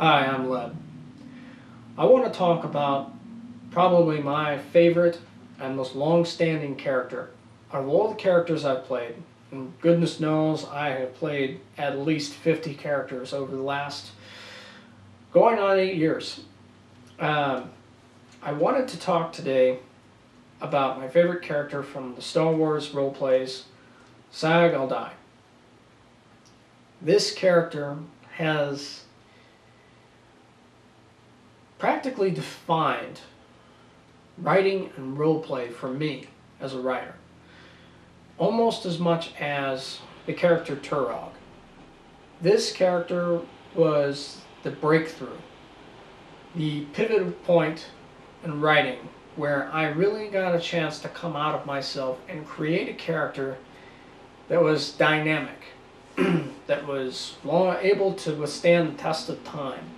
Hi, I'm Leb. I want to talk about probably my favorite and most long-standing character out of all the characters I've played. And goodness knows I have played at least 50 characters over the last going on 8 years. Um, I wanted to talk today about my favorite character from the Star Wars roleplays, Sag Aldai. This character has practically defined writing and roleplay for me as a writer, almost as much as the character Turog. This character was the breakthrough, the pivot point in writing where I really got a chance to come out of myself and create a character that was dynamic, that was able to withstand the test of time,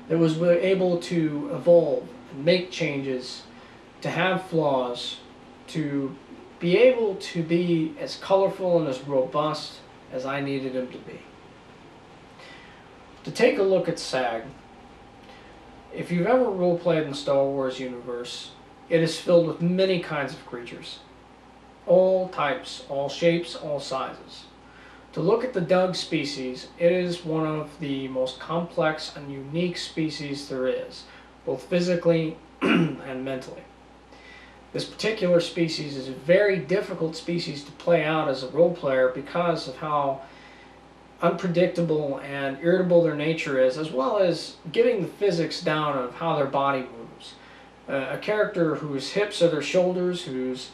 that was able to evolve and make changes, to have flaws, to be able to be as colorful and as robust as I needed him to be. To take a look at Sag, if you've ever roleplayed in the Star Wars universe, it is filled with many kinds of creatures. All types, all shapes, all sizes. To look at the Dug species, it is one of the most complex and unique species there is, both physically and mentally. This particular species is a very difficult species to play out as a role player because of how unpredictable and irritable their nature is, as well as getting the physics down of how their body moves. A character whose hips are their shoulders, whose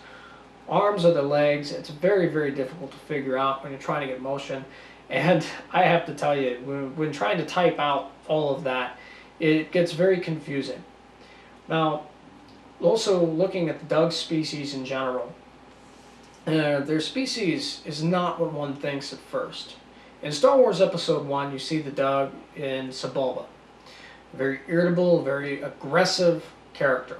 arms are the legs, it's very, very difficult to figure out when you're trying to get motion. And I have to tell you, when trying to type out all of that, it gets very confusing. Now, also looking at the Dug species in general, their species is not what one thinks at first. In Star Wars Episode 1, you see the Dug in Sebulba. A very irritable, very aggressive character.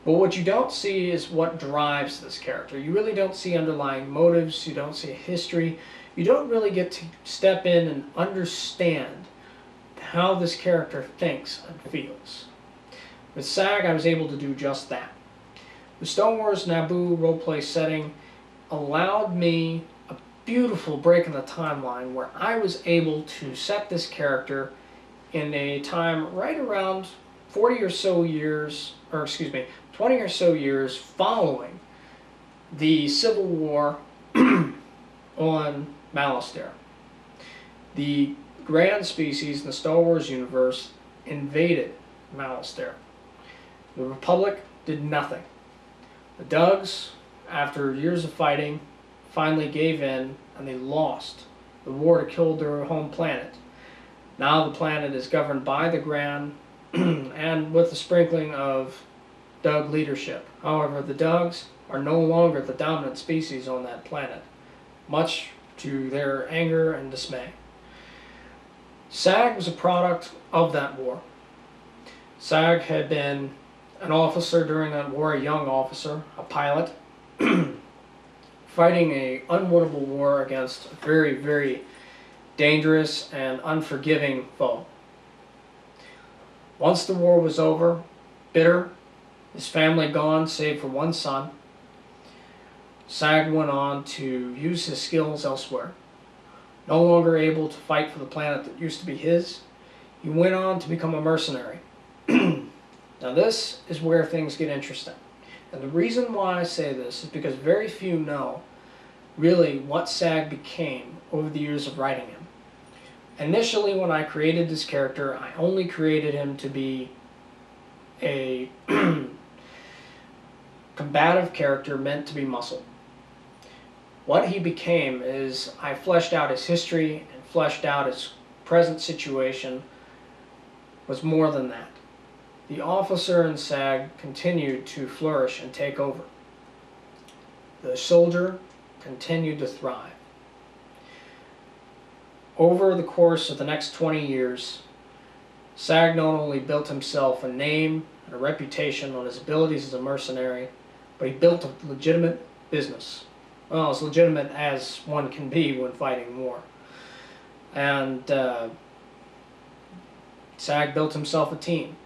But what you don't see is what drives this character. You really don't see underlying motives, you don't see a history, you don't really get to step in and understand how this character thinks and feels. With Sag, I was able to do just that. The Star Wars Naboo roleplay setting allowed me a beautiful break in the timeline where I was able to set this character in a time right around 40 or so years, or excuse me, 20 or so years following the Civil War on Malastare. The Grand species in the Star Wars universe invaded Malastare. The Republic did nothing. The Dugs, after years of fighting, finally gave in and they lost the war to kill their home planet. Now the planet is governed by the Grand and with the sprinkling of Dug leadership. However, the Dugs are no longer the dominant species on that planet, much to their anger and dismay. Sag was a product of that war. Sag had been an officer during that war, a young officer, a pilot, fighting an unwinnable war against a very, very dangerous and unforgiving foe. Once the war was over, bitter, his family gone save for one son, Sag went on to use his skills elsewhere. No longer able to fight for the planet that used to be his, he went on to become a mercenary. Now this is where things get interesting. And the reason why I say this is because very few know really what Sag became over the years of writing him. Initially, when I created this character, I only created him to be a combative character meant to be muscle. What he became is I fleshed out his history and fleshed out his present situation was more than that. The officer in Sag continued to flourish and take over. The soldier continued to thrive. Over the course of the next 20 years, Sag not only built himself a name and a reputation on his abilities as a mercenary, but he built a legitimate business. Well, as legitimate as one can be when fighting war. And SAG built himself a team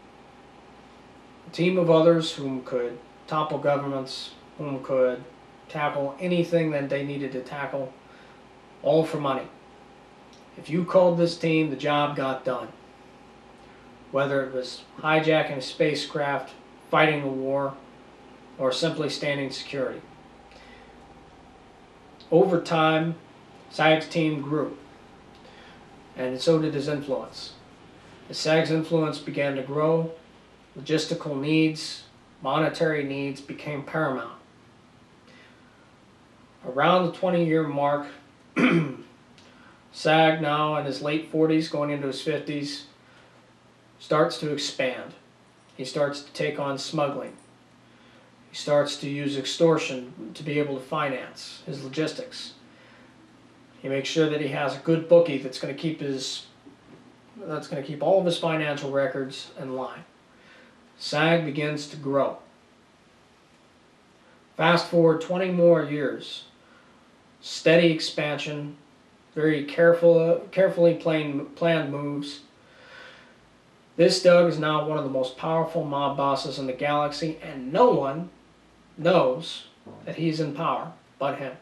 of others whom could topple governments, whom could tackle anything that they needed to tackle, all for money. If you called this team, the job got done. Whether it was hijacking a spacecraft, fighting a war, or simply standing security. Over time, SAG's team grew, and so did his influence. As SAG's influence began to grow, logistical needs, monetary needs became paramount. Around the 20-year mark, SAG, now in his late 40s, going into his 50s, starts to expand. He starts to take on smuggling. He starts to use extortion to be able to finance his logistics. He makes sure that he has a good bookie that's going to keep all of his financial records in line. SAG begins to grow. Fast forward 20 more years, steady expansion, very carefully planned moves. This Doug is now one of the most powerful mob bosses in the galaxy, and no one knows that he's in power but him.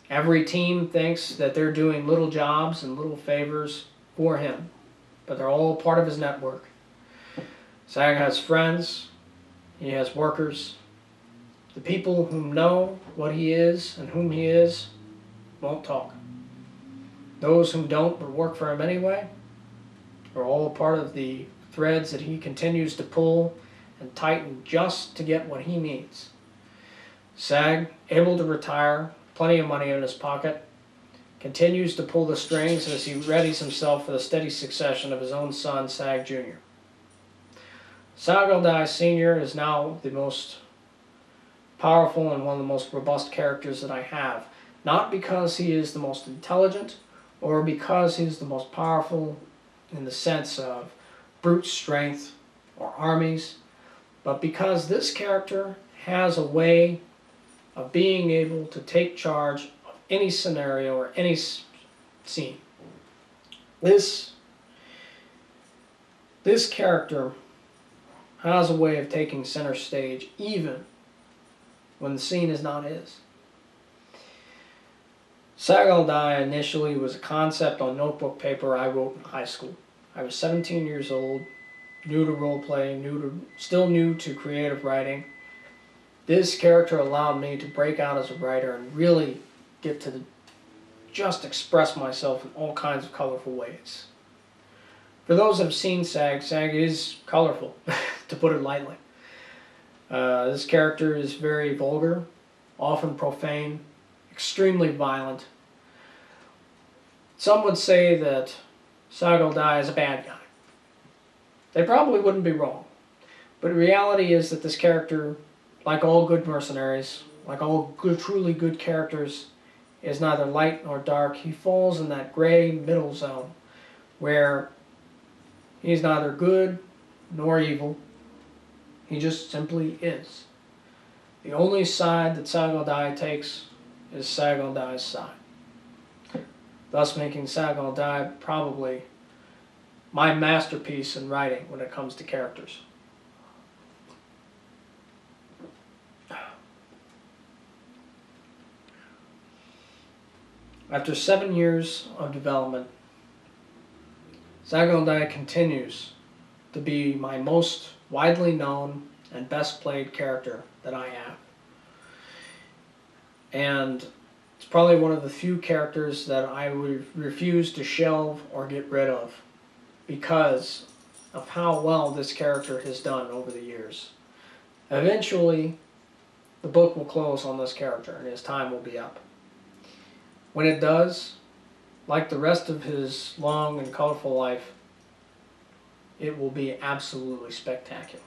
Every team thinks that they're doing little jobs and little favors for him, but they're all part of his network. SAG has friends, he has workers. The people who know what he is and whom he is won't talk. Those who don't but work for him anyway are all part of the threads that he continues to pull and tighten just to get what he needs. SAG, able to retire, plenty of money in his pocket, continues to pull the strings as he readies himself for the steady succession of his own son, SAG Jr. Sag-El-Dai Sr. is now the most powerful and one of the most robust characters that I have. Not because he is the most intelligent or because he's the most powerful in the sense of brute strength or armies, but because this character has a way of being able to take charge of any scenario or any scene. This character has a way of taking center stage even when the scene is not his. Sag-El-Dai initially was a concept on notebook paper I wrote in high school. I was 17 years old, new to roleplay, still new to creative writing. This character allowed me to break out as a writer and really get to just express myself in all kinds of colorful ways. For those that have seen SAG, SAG is colorful, to put it lightly. This character is very vulgar, often profane, extremely violent. Some would say that Sag-El-Dai is a bad guy. They probably wouldn't be wrong. But the reality is that this character, like all good mercenaries, like all truly good characters, is neither light nor dark. He falls in that gray middle zone where he's neither good nor evil. He just simply is. The only side that Sag-El-Dai takes is Sag-El-Dai's side, thus making Sag-El-Dai probably my masterpiece in writing when it comes to characters. After 7 years of development, Sag-El-Dai continues to be my most widely known and best played character that I have. And it's probably one of the few characters that I would refuse to shelve or get rid of because of how well this character has done over the years. Eventually, the book will close on this character and his time will be up. When it does, like the rest of his long and colorful life, it will be absolutely spectacular.